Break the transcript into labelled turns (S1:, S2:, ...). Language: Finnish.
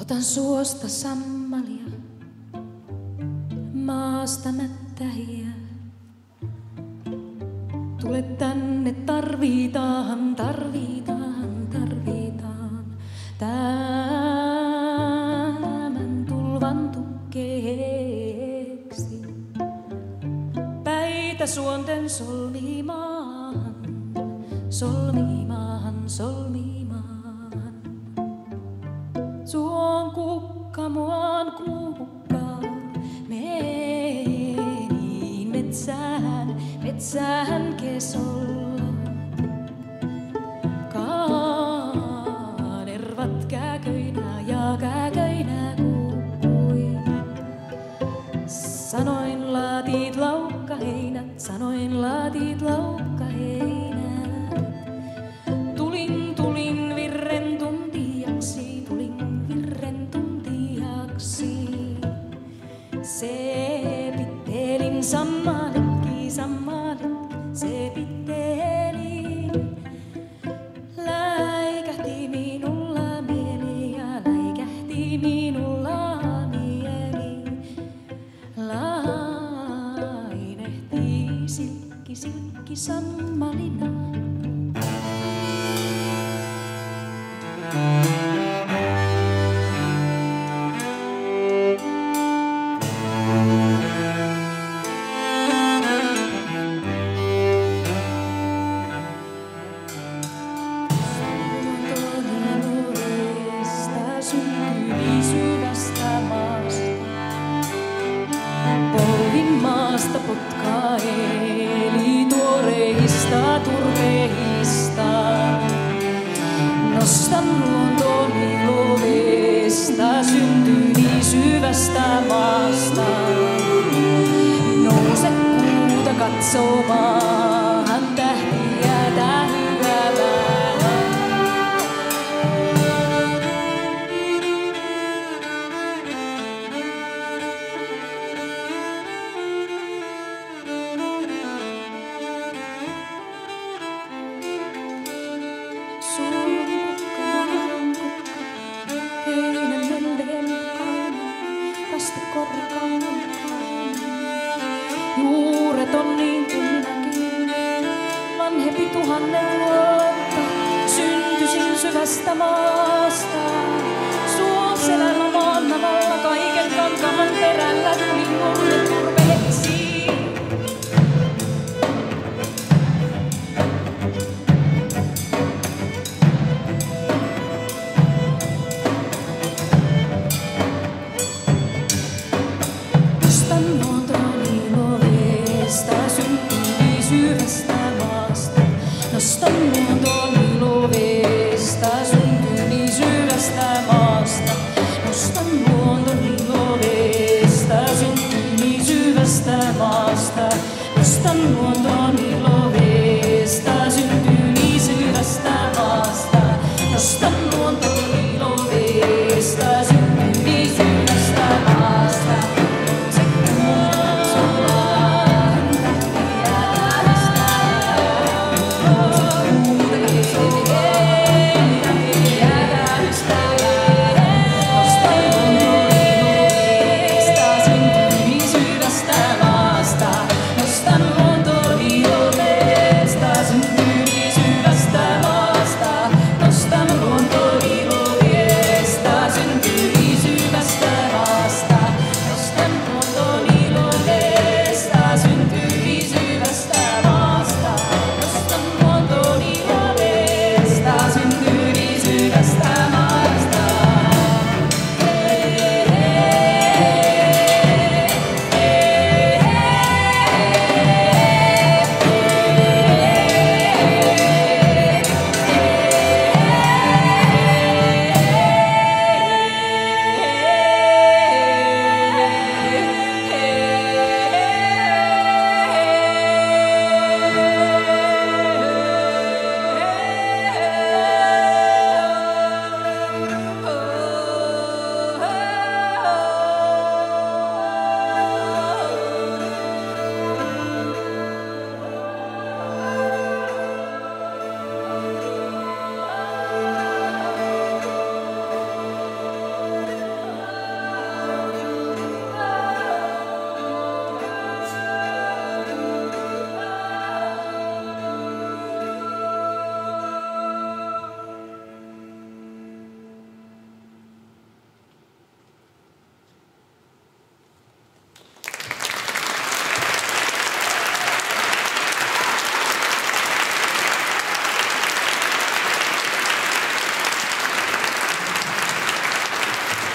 S1: Otan suosta sammalia, maasta mättähiä. Tule tänne, tarvitaan, tarvitaan, tarvitaan. Tämän tulvan tukkeeksi. Päitä suonten solmimaan, solmimaan, solmimaan. Suon kukka muan kukka, meni metsään, metsään kesolla. Kanervat käköinä ja käköinä kukkui. Sanoin laatit laukkaheinät, sanoin laatit laukkaheinät. Tulin virren tuntijaksi, tulin virren tuntijaksi. Sepittelin sammaletki, sammaletki, sepittelin. Läikähti minulla mieli ja läikähti minulla mieli. Lainehti silkki, silkki sammalina. Syntyi syvästä maasta, polvin maasta potkaili tuoreista turpeista. Nostan luontoni lovesta, syntyi syvästä maasta. Nouse kuuta katsomaan tähtiä tähyävää. Juuret on niin kuin näkin, vanhempi 1000 vuotta. Syntyisin syvästä maasta, suon selällä maan navalla, kaiken kankaman perällä tulin mulle turpeeksi. Nostan luontoni lovesta, syntyi syvästä maasta. Nostan luontoni lovesta, syntyi syvästä maasta. Nostan luontoni lovesta, syntyi syvästä maasta. Nostan luontoni lovesta.